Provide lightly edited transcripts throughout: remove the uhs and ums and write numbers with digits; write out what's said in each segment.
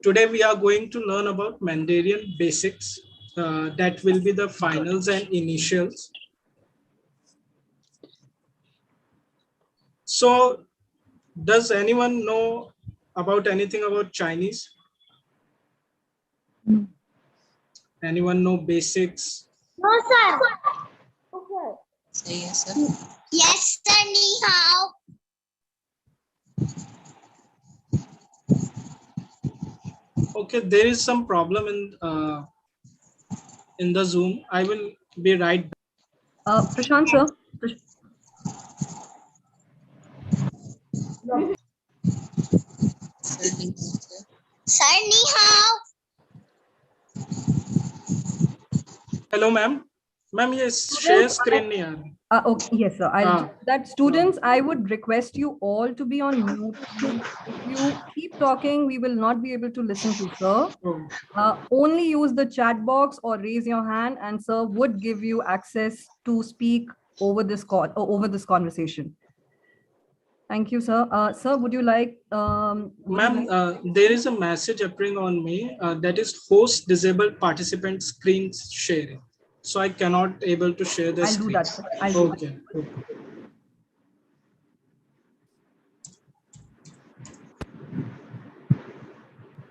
Today we are going to learn about Mandarin basics. That will be the finals and initials. So, does anyone know about anything about Chinese? Anyone know basics? No, sir. Say yes, sir. Yes, sir. Ni hao. Okay, there is some problem in the Zoom. I will be right back. Prashant Sir. Sir, ni hao. Hello, ma'am. Ma'am, yes, share screen here. Okay, yes, sir. That students, I would request you all to be on mute. If you keep talking, we will not be able to listen to sir. Only use the chat box or raise your hand, and sir would give you access to speak over this call or over this conversation. Thank you, sir. Sir, would you like? Ma'am, there is a message appearing on me that is host disabled participant screen sharing. So I cannot able to share the I'll screen. do that, sir. I'll do that. Okay.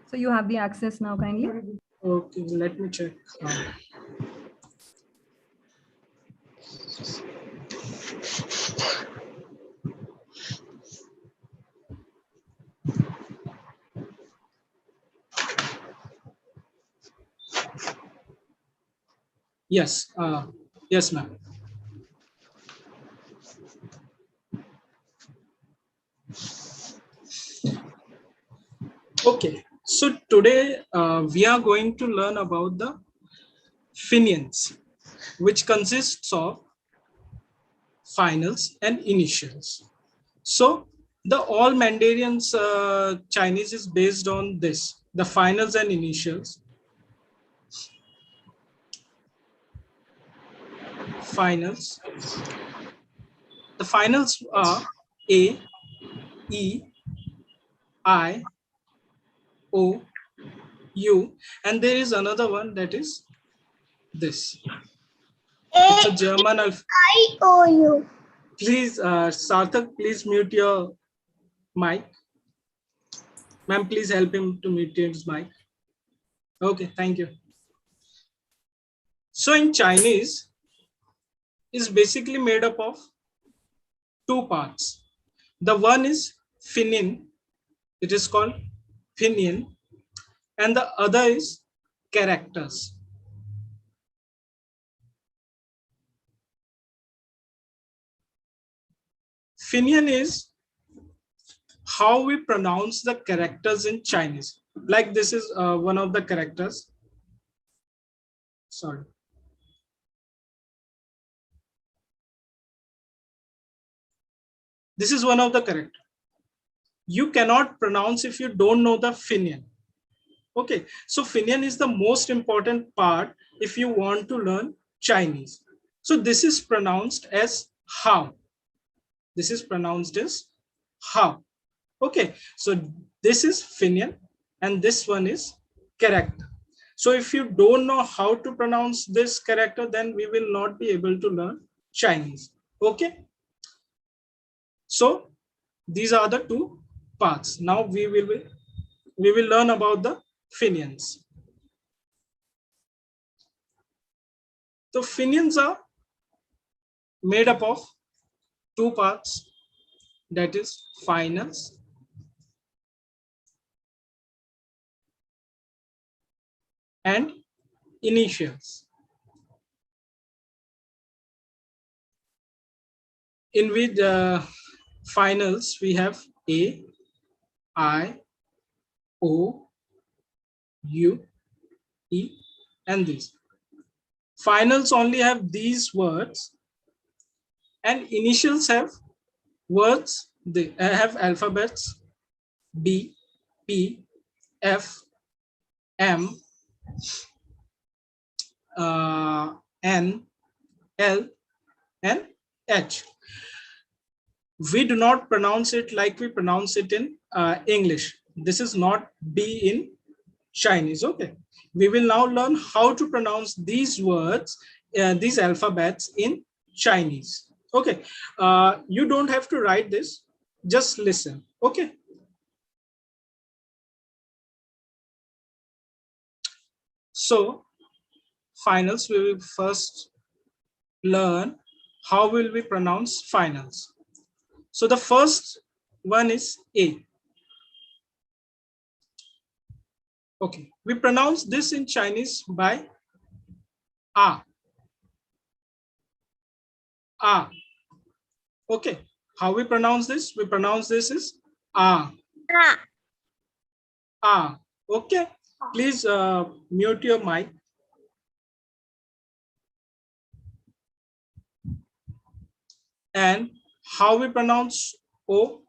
So you have the access now, kindly. Okay, let me check. Yes, yes, ma'am. Okay, so today we are going to learn about the finians, which consists of finals and initials. So the all Mandarin Chinese is based on this, the finals and initials. Finals. The finals are A, E, I, O, U, and there is another one that is this. It's a German alphabet. I-O-U. Please, Sarthak, please mute your mic. Ma'am, please help him to mute his mic. Okay, thank you. So in Chinese, is basically made up of two parts. The one is pinyin, it is called pinyin, and the other is characters. Pinyin is how we pronounce the characters in Chinese. Like this is one of the characters. Sorry. This is one of the characters. You cannot pronounce if you don't know the pinyin. Okay, so pinyin is the most important part if you want to learn Chinese. So this is pronounced as how. This is pronounced as how. Okay, so this is pinyin and this one is character. So if you don't know how to pronounce this character, then we will not be able to learn Chinese. Okay. So these are the two parts. Now we will learn about the pinions. The pinions are made up of two parts, that is finals and initials. In which finals we have A, I, O, U, E, and these. Finals only have these words, and initials have words, they have alphabets B, P, F, M, N, L, and H. We do not pronounce it like we pronounce it in English. This is not B in Chinese. Okay. We will now learn how to pronounce these words, these alphabets in Chinese. Okay. You don't have to write this. Just listen. Okay. So, finals, we will first learn how will we pronounce finals. So the first one is A. Okay, we pronounce this in Chinese by A. A. Okay, how we pronounce this? We pronounce this as A. A. Okay, please mute your mic. And how we pronounce O?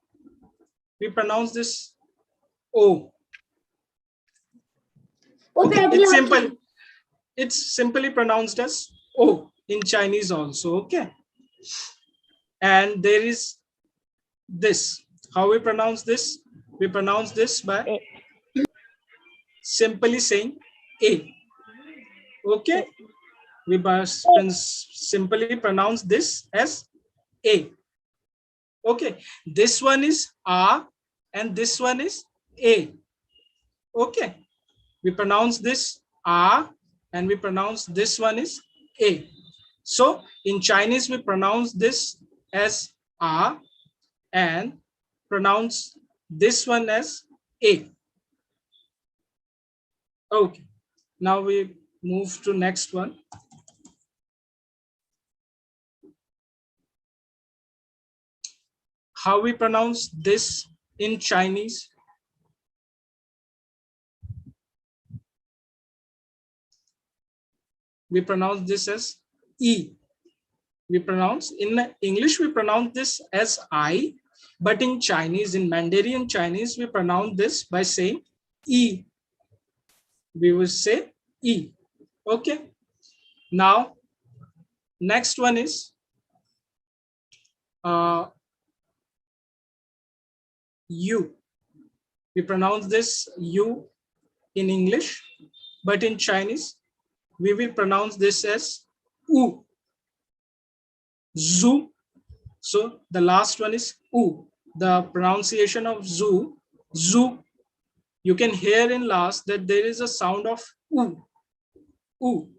We pronounce this O. Okay, it's simple. It's simply pronounced as O in Chinese also. Okay. And there is this. How we pronounce this? We pronounce this by simply saying A. Okay. We simply pronounce this as A. Okay. This one is A and this one is A. Okay. We pronounce this A and we pronounce this one is A. So in Chinese, we pronounce this as A and pronounce this one as A. Okay. Now we move to next one. How we pronounce this in Chinese? We pronounce this as E. We pronounce, in English, we pronounce this as I, but in Chinese, in Mandarin Chinese, we pronounce this by saying E. We will say E. Okay. Now, next one is U. We pronounce this U in English, but in Chinese, we will pronounce this as U. Zoo. So the last one is U. The pronunciation of zoo, zoo. You can hear in last that there is a sound of U. U.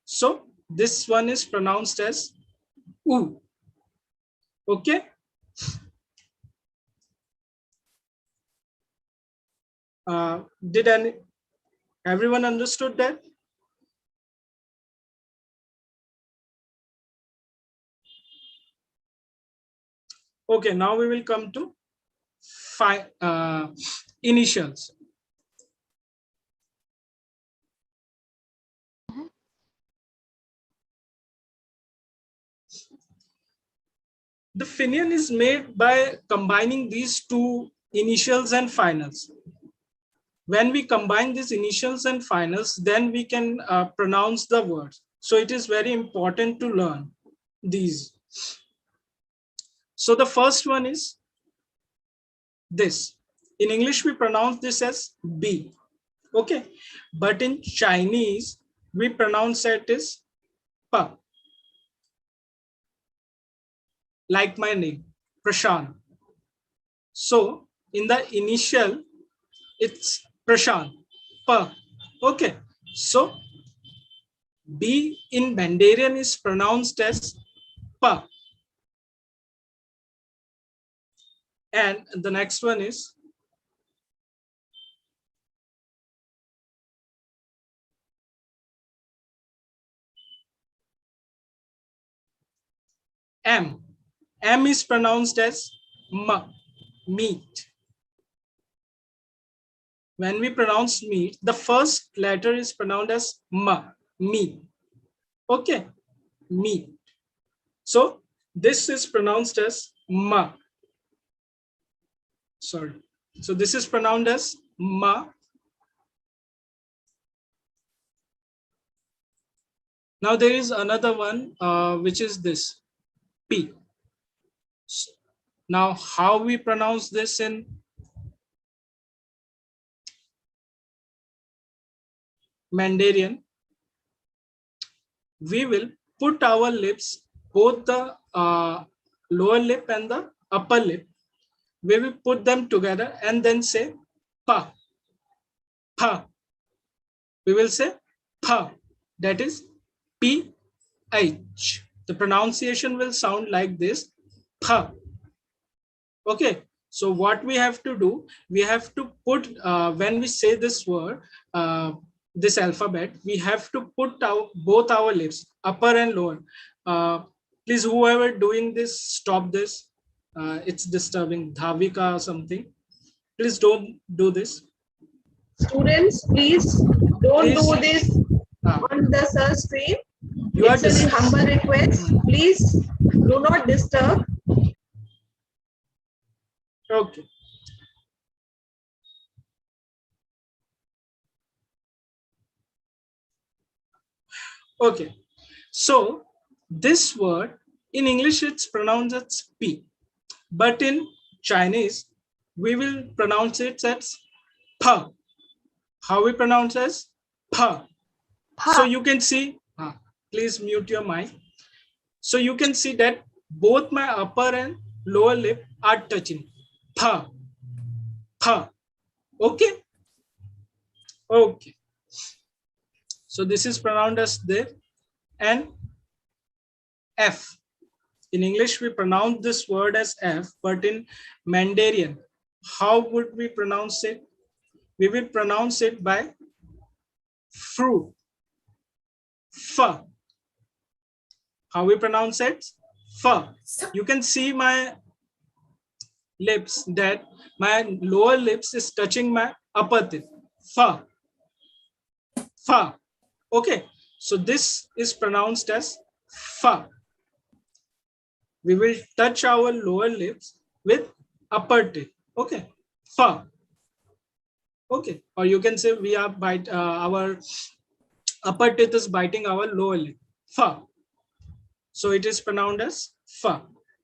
So this one is pronounced as U. Okay. Did everyone understood that? Okay, now we will come to initials. The finian is made by combining these two initials and finals. When we combine these initials and finals, then we can pronounce the words. So it is very important to learn these. So the first one is this. In English, we pronounce this as B. Okay. But in Chinese, we pronounce it as Pa. Like my name, Prashant. So in the initial, it's Prashant. Pa. Okay. So B in Mandarin is pronounced as Pa. And the next one is M. M is pronounced as M, meat. When we pronounce meat, the first letter is pronounced as M, meat. Okay, meat. So this is pronounced as M. Sorry. So this is pronounced as M. Now there is another one, which is this, P. Now how we pronounce this in Mandarin, we will put our lips, both the lower lip and the upper lip, we will put them together and then say pa, pa. We will say pa, that is P H. The pronunciation will sound like this, pa. Okay, so what we have to do, we have to put, when we say this word, this alphabet, we have to put both our lips, upper and lower. Please, whoever doing this, stop this. It's disturbing. Dhavika or something. Please don't do this. Students, please don't Please. do this Ah, on the sir screen. you are It's a humble request. Please do not disturb. okay. Okay. So this word in English it's pronounced as P, but in Chinese we will pronounce it as P. How we pronounce as P. So you can see, please mute your mic. So you can see that both my upper and lower lip are touching. P. P. Okay. Okay. So this is pronounced as this, and F. In English, we pronounce this word as F, but in Mandarin, how would we pronounce it? We will pronounce it by fruit. F. How we pronounce it? F. You can see my lips, that my lower lips is touching my upper teeth. F. F. Okay. So this is pronounced as F. We will touch our lower lips with upper teeth. Okay. F. Okay. Or you can say we are our upper teeth is biting our lower lip. F. So it is pronounced as F.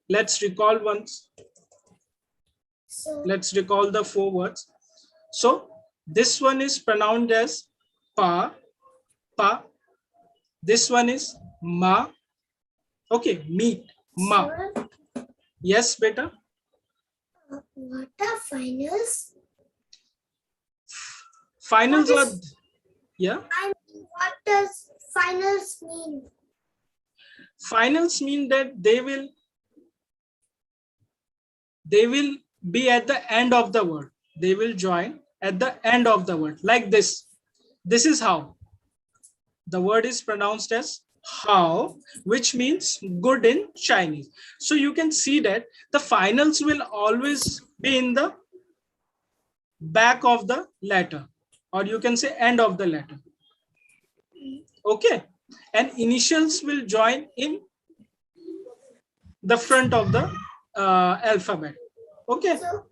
Let's recall once. Let's recall the 4 words. So this one is pronounced as pa, pa. This one is ma. Okay, meat, ma. Yes, beta. What are finals? Finals What are, is- yeah. What does finals mean? Finals mean that they will be at the end of the word. They will join at the end of the word, like this. This is how. The word is pronounced as how, which means good in Chinese. So you can see that the finals will always be in the back of the letter, or you can say end of the letter. Okay. And initials will join in the front of the alphabet. Okay. So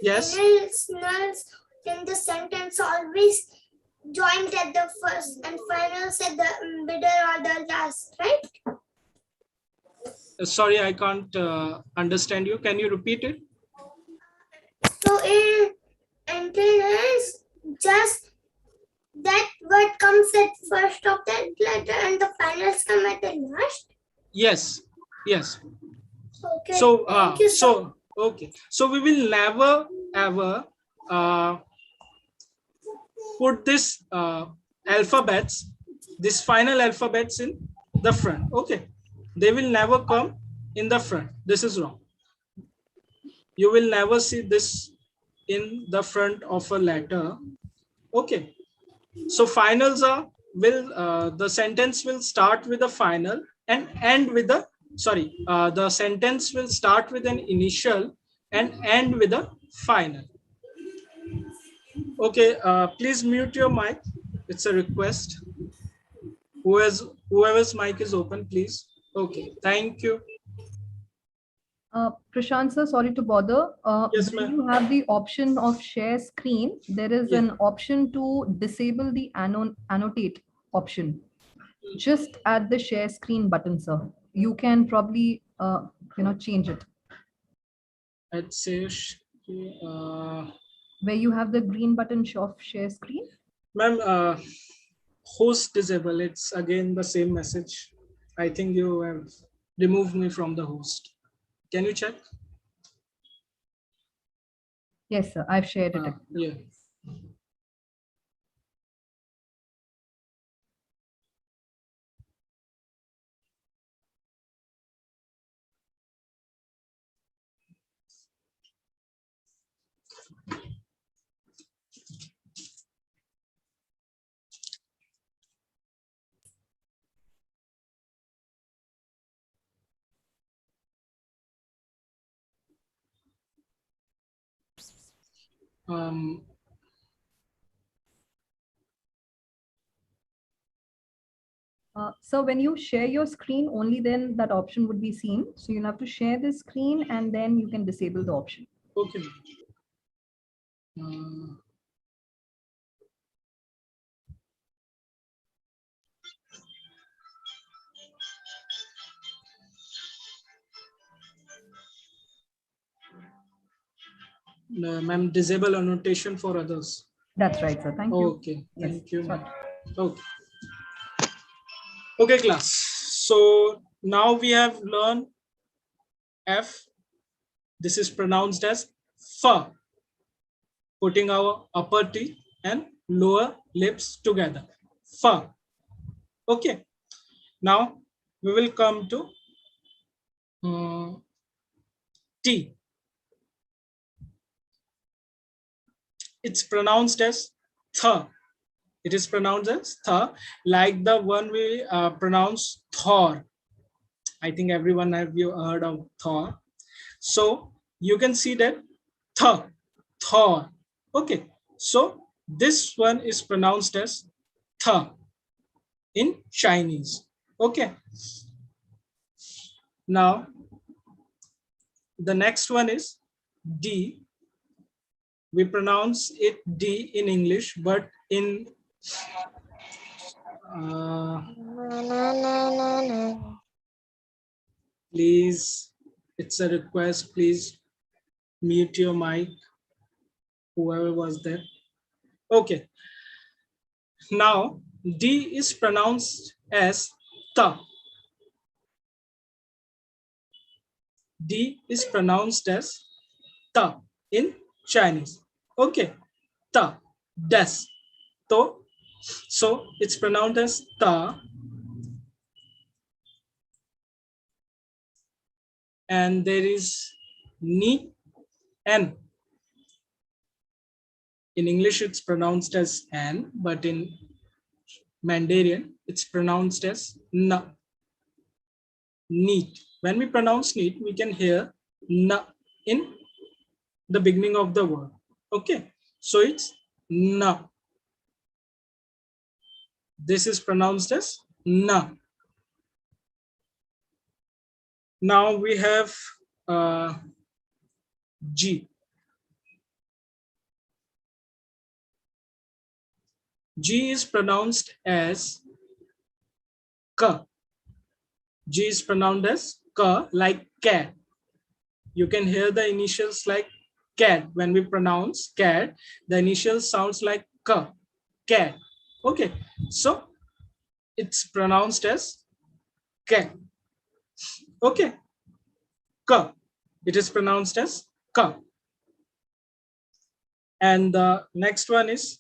Yes. initials in the sentence always joined at the first and finals at the middle or the last, right? Sorry, I can't understand you. Can you repeat it? So in antennas, just that word comes at first of that letter and the finals come at the last. Yes. Yes. Okay. So, Thank you, sir. okay. So we will never ever put this alphabets, this final alphabets in the front. Okay. They will never come in the front. This is wrong. You will never see this in the front of a letter. Okay. So finals are the sentence will start with a final and end with a the sentence will start with an initial and end with a final. Okay, please mute your mic. It's a request. Whoever's mic is open, please. Okay, thank you. Prashant sir, sorry to bother. Yes, When ma'am. you have the option of share screen, there is Yeah. an option to disable the annotate option. Just at the share screen button, sir. You can probably change it. I'd say, Where you have the green button of share screen. ma'am, Host disable. It's again the same message. I think you have removed me from the host. Can you check? Yes, sir. I've shared it. Yeah. Um, So when you share your screen, only then that option would be seen. So you'll have to share the screen and then you can disable the option. okay. Uh, no, ma'am, disable annotation for others. That's right, sir. Thank you. Okay, Yes, thank you, sorry. ma'am. Okay. Okay, class. So now we have learned F. This is pronounced as F, putting our upper teeth and lower lips together. F. Okay. Now we will come to T. It's pronounced as Th. It is pronounced as Th, like the one we pronounce Thor. I think everyone have you heard of Thor. So you can see that Th, Thor. Okay. So this one is pronounced as Th in Chinese. Okay. Now the next one is D. We pronounce it D in English, but in please, it's a request. Please mute your mic, whoever was there. Okay. Now D is pronounced as ta. D is pronounced as ta in Chinese. Okay. Ta. Das. To. So it's pronounced as ta. And there is ni, n. In English, it's pronounced as n, but in Mandarin, it's pronounced as na. Neat. When we pronounce neat, we can hear na in the beginning of the word. Okay. So it's na. This is pronounced as na. Now we have G. G is pronounced as K. G is pronounced as K, like cat. You can hear the initials like cat. When we pronounce cat, the initial sounds like K, cat. Okay, so it's pronounced as K. Okay, K. It is pronounced as K. And the next one is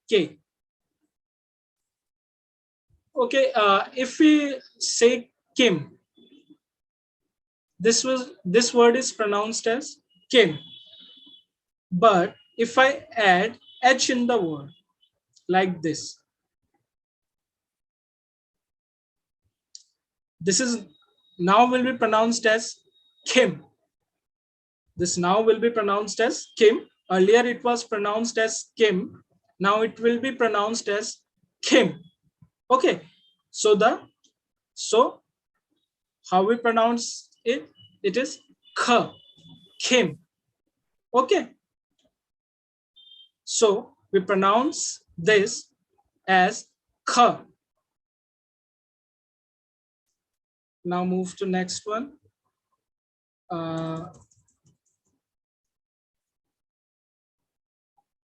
K. Okay, if we say Kim, this word is pronounced as Kim. But if I add H in the word like this is now will be pronounced as Kim. This now will be pronounced as Kim. Earlier it was pronounced as Kim. Now it will be pronounced as Kim. Okay. So how we pronounce it? It is K. Kim. Okay. So we pronounce this as K. Now move to next one.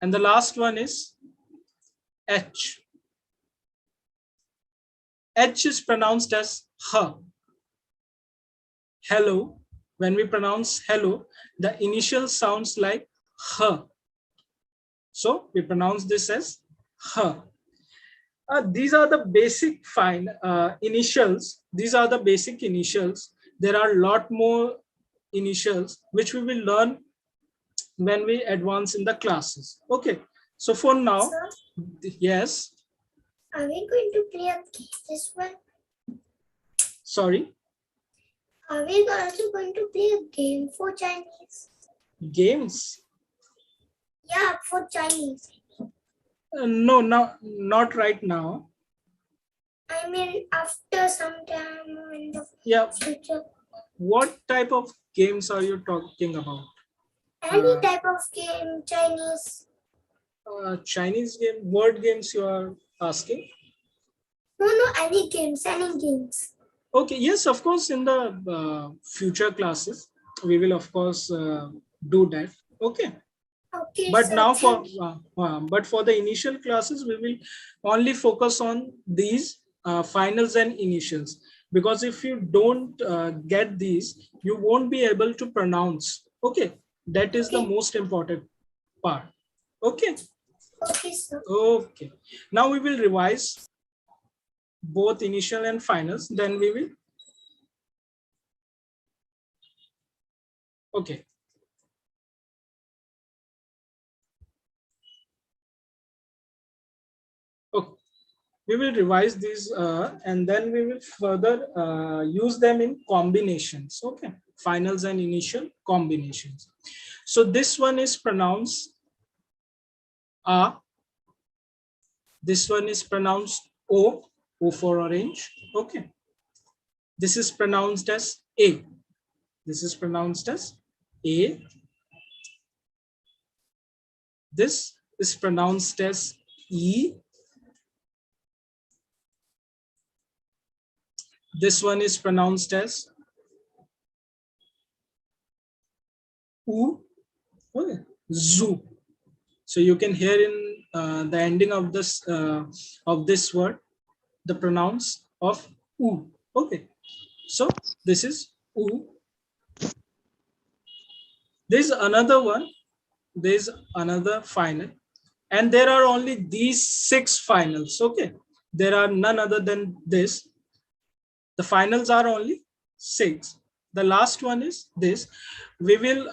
And the last one is H. H is pronounced as H. Hello. When we pronounce hello, the initial sounds like H. So we pronounce this as H. These are the basic initials. These are the basic initials. There are a lot more initials which we will learn when we advance in the classes. Okay. So for now, Sir, yes. are we going to play a game this one? Sorry. Are we also going to play a game for Chinese? Games. Yeah, for Chinese. No, not right now. I mean, after some time in the Yeah. future. What type of games are you talking about? Any type of game, Chinese. Chinese game, word games you are asking? No, any games, any games. Okay, yes, of course, in the future classes, we will of course do that. Okay. Okay, But sir, now thank you. but for the initial classes, we will only focus on these finals and initials, because if you don't get these, you won't be able to pronounce. Okay, that is the Okay. most important part. Okay. Okay, sir. Okay, now we will revise both initial and finals, then we will. Okay. Okay, we will revise these and then we will further use them in combinations. Okay, finals and initial combinations. So this one is pronounced A, this one is pronounced O for orange. Okay, this is pronounced as A, this is pronounced as A, this is pronounced as E, this one is pronounced as U, okay, zoo. So you can hear in the ending of this word the pronouns of U. Okay, so this is U. There's another one. There's another final, and there are only these 6 finals. Okay, there are none other than this. The finals are only 6. The last one is this. We will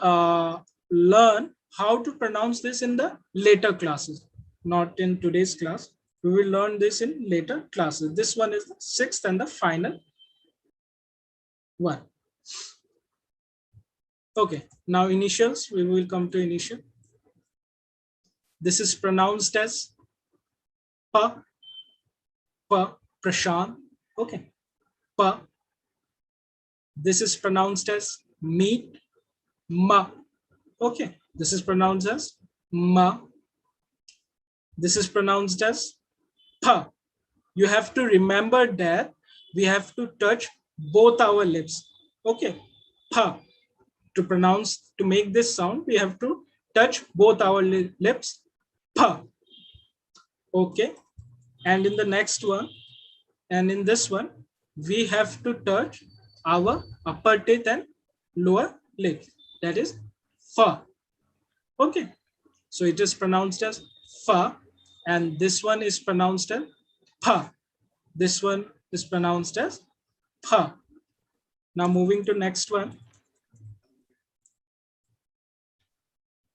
learn how to pronounce this in the later classes, not in today's class. We will learn this in later classes. This one is the 6th and the final one. Okay, now initials, we will come to initial. This is pronounced as Pa, Pa, Prashant. Okay, Pa. This is pronounced as meat, Ma. Okay, this is pronounced as Ma. This is pronounced as Pa. You have to remember that we have to touch both our lips. Okay, Pa. To pronounce, to make this sound, we have to touch both our lips. Pa. Okay, and in the next one, and in this one, we have to touch our upper teeth and lower lip. That is Fa. Okay, so it is pronounced as Fa, and this one is pronounced as Pa. This one is pronounced as Pa. Now moving to next one.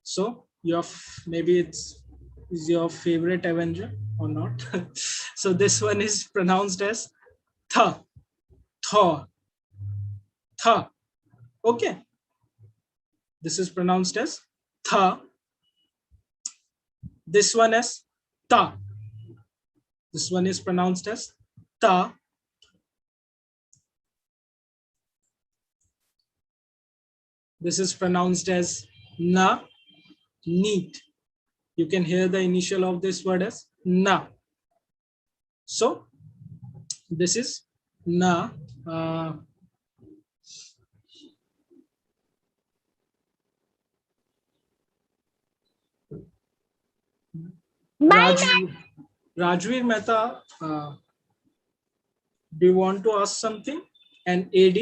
So maybe is your favorite Avenger or not? So this one is pronounced as Tha, Tha, Tha. Okay, this is pronounced as Tha. This one as Ta. This one is pronounced as Ta. This is pronounced as Na, neat. You can hear the initial of this word as Na. So this is Na. Rajveer Mehta, Do you want to ask something? And AD,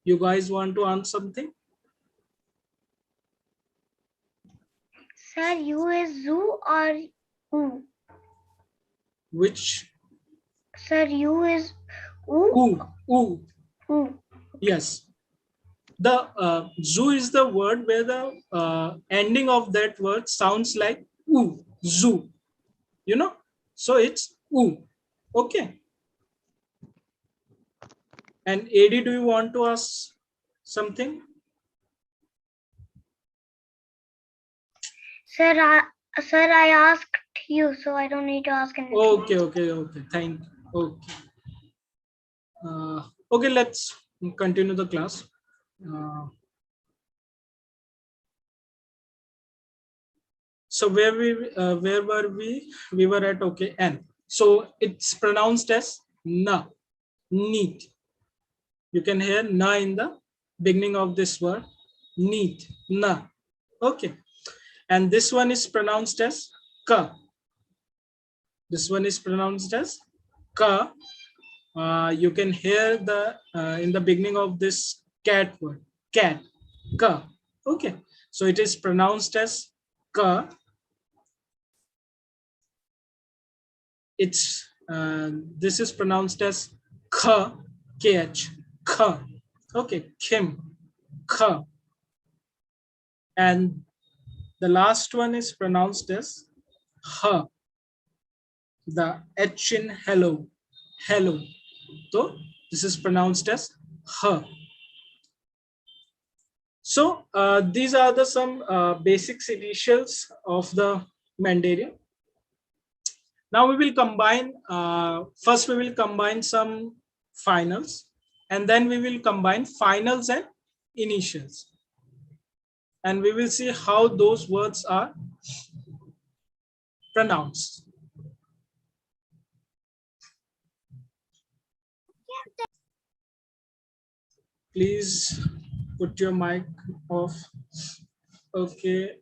you guys want to ask something? Sir, U is zoo or oo? Which? Sir, U is oo? Oo. Oo. Yes. The zoo is the word where the ending of that word sounds like oo, zoo. You know? So it's oo. Okay. And AD, do you want to ask something? Sir, I asked you, so I don't need to ask anything. Okay. Thank you. Okay. Okay, let's continue the class. So where were we? We were at okay, N. So it's pronounced as na, neat. You can hear na in the beginning of this word, neat, na. Okay, and this one is pronounced as ka. This one is pronounced as ka. You can hear the in the beginning of this cat word, cat, ka. Okay, so it is pronounced as ka. It's this is pronounced as kh, kh, kh. Okay, kim, kh. And the last one is pronounced as ha, the h in hello, hello. So this is pronounced as ha. So these are the some basic initials of the Mandarin. Now we will combine, first we will combine some finals, and then we will combine finals and initials. And we will see how those words are pronounced. Please put your mic off. Okay.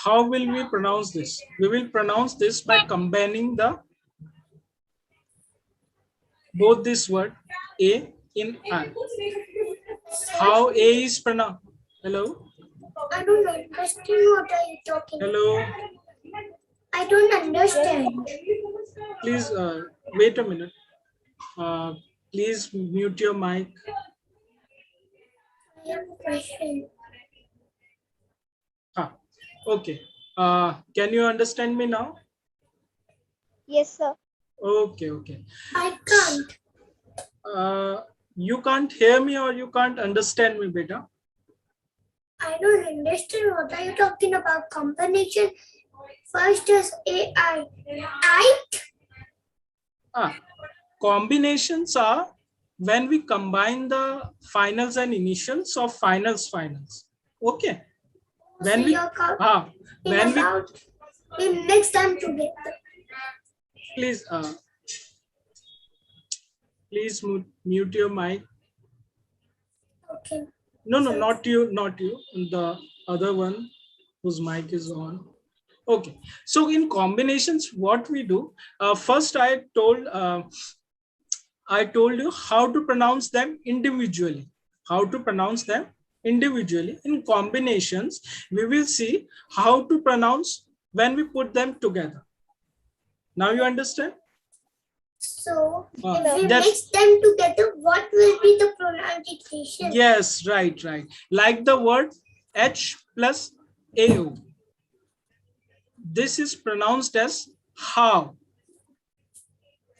How will we pronounce this? We will pronounce this by combining the both this word A in I. How A is pronounced? Hello? I don't understand what are you talking about. Hello? I don't understand. Please wait a minute. Please mute your mic. I have a question. Okay. Can you understand me now? Yes, sir. Okay. I can't. You can't hear me or you can't understand me, beta? I don't understand what are you talking about. Combination. First is AI. Combinations are when we combine the finals and initials of finals. Okay. When we we mix them together. Please please mute your mic. Okay. No, not you. The other one whose mic is on. Okay. So in combinations, what we do, first I told you how to pronounce them individually. In combinations, we will see how to pronounce when we put them together. Now you understand? So if we mix them together, what will be the pronunciation? Yes, right. Like the word H plus AO. This is pronounced as how.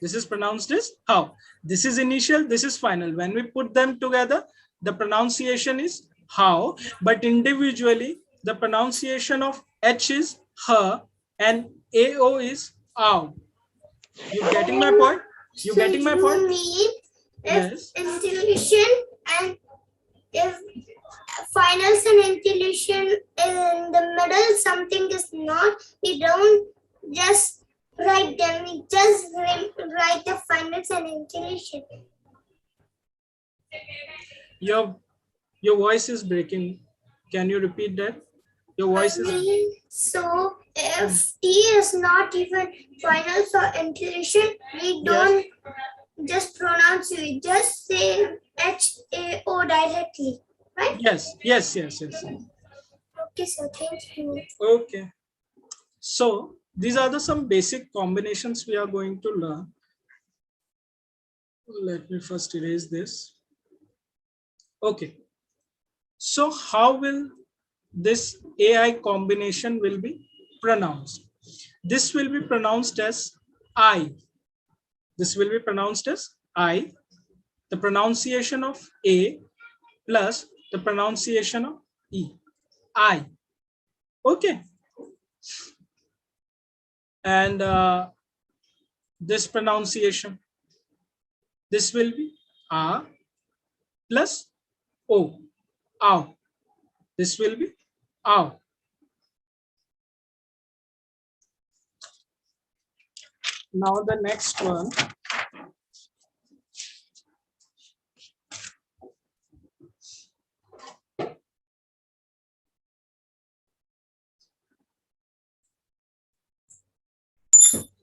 This is pronounced as how. This is initial, this is final. When we put them together, the pronunciation is how, but individually, the pronunciation of H is her and AO is ow. You getting my point? You getting my point? Mean Yes. Intonation and if finals and intonation in the middle, something is not, we don't just write them, we just write the finals and intonation. Your voice is breaking. Can you repeat that? Your voice is. So if T is not even finals or intuition, we don't just pronounce it. We just say HAO directly, right? Yes. Okay, so thank you. Okay. So these are some basic combinations we are going to learn. Let me first erase this. Okay. So how will this AI combination will be pronounced? This will be pronounced as I. This will be pronounced as I. The pronunciation of A plus the pronunciation of E. I. Okay. And this pronunciation, this will be A plus O. Ow. This will be ow. Now the next one.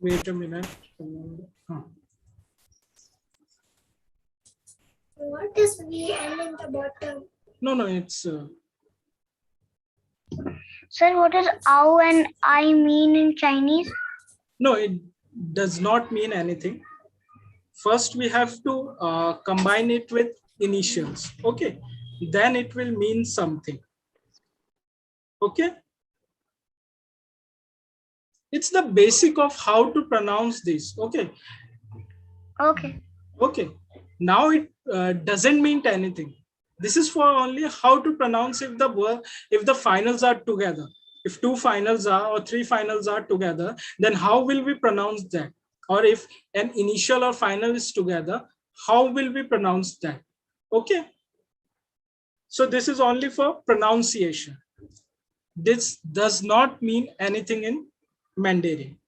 Wait a minute. What is VN in the bottom? No, it's. Sir, what does ow and I mean in Chinese? No, it does not mean anything. First, we have to combine it with initials. Okay. Then it will mean something. Okay. It's the basic of how to pronounce this. Okay. Okay. Okay. Now it doesn't mean anything. This is for only how to pronounce if the word, if the finals are together. If two finals are or three finals are together, then how will we pronounce that? Or if an initial or final is together, how will we pronounce that? Okay. So this is only for pronunciation. This does not mean anything in Mandarin.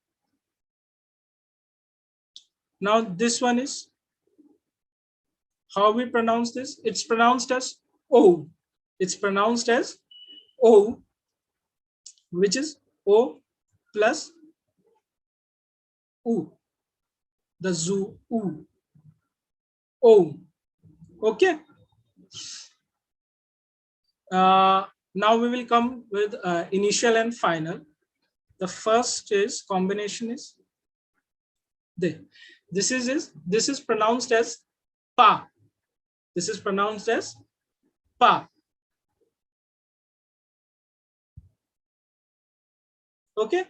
Now this one is how we pronounce this. It's pronounced as O. It's pronounced as O, which is O plus U. The zoo U. O. Okay. Now we will come with initial and final. The first is combination is this is pronounced as pa. This is pronounced as pa. Okay.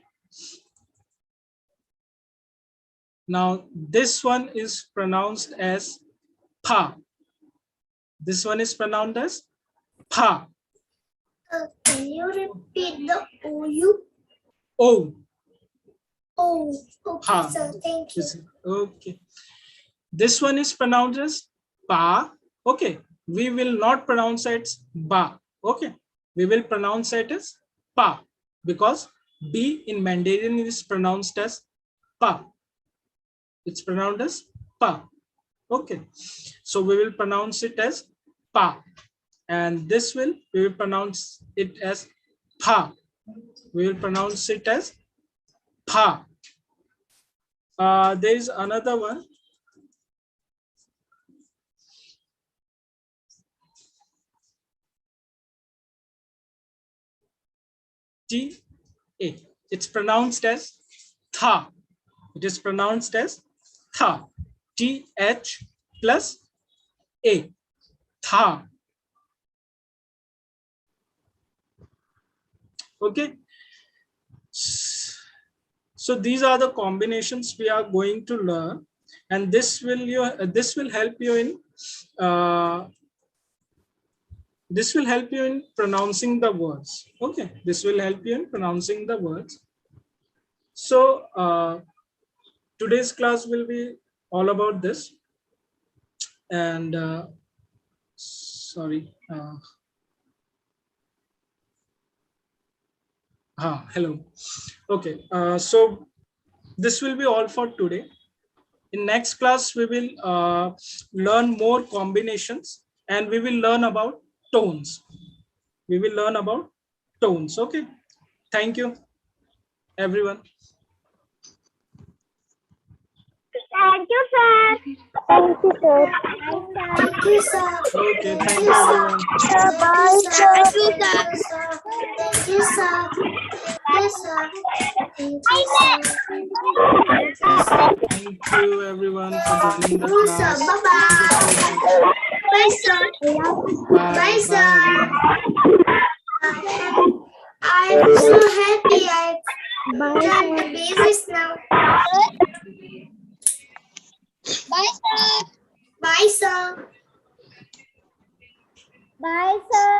Now this one is pronounced as pa. This one is pronounced as pa. Can you repeat the OU? O. Oh, okay, Pa. sir. Thank you. Okay. This one is pronounced as pa. Okay. We will not pronounce it as ba. Okay. We will pronounce it as pa because B in Mandarin is pronounced as pa. It's pronounced as pa. Okay. So we will pronounce it as pa. And this we will pronounce it as pa. We will pronounce it as pa. There is another one. T-A. It's pronounced as tha. It is pronounced as tha. T-H plus A. Tha. Okay. So these are the combinations we are going to learn, and this will help you in pronouncing the words. Okay, this will help you in pronouncing the words. So today's class will be all about this. And sorry. Hello. Okay. So this will be all for today. In next class, we will learn more combinations and we will learn about tones. We will learn about tones. Okay. Thank you, everyone. Thank you, sir. Thank you, sir. Thank you, sir. Okay. Thank Thank you, you, sir. everyone. Bye, sir. Thank you, sir. Thank you, sir. Yes, sir. Thank you, sir. Thank you, everyone, for joining the Thank you, sir. class. Bye-bye. Bye, sir. Bye. Bye, Bye, sir. everyone. I'm so happy I've done the basics now. Bye, sir. Bye, sir. Bye, sir.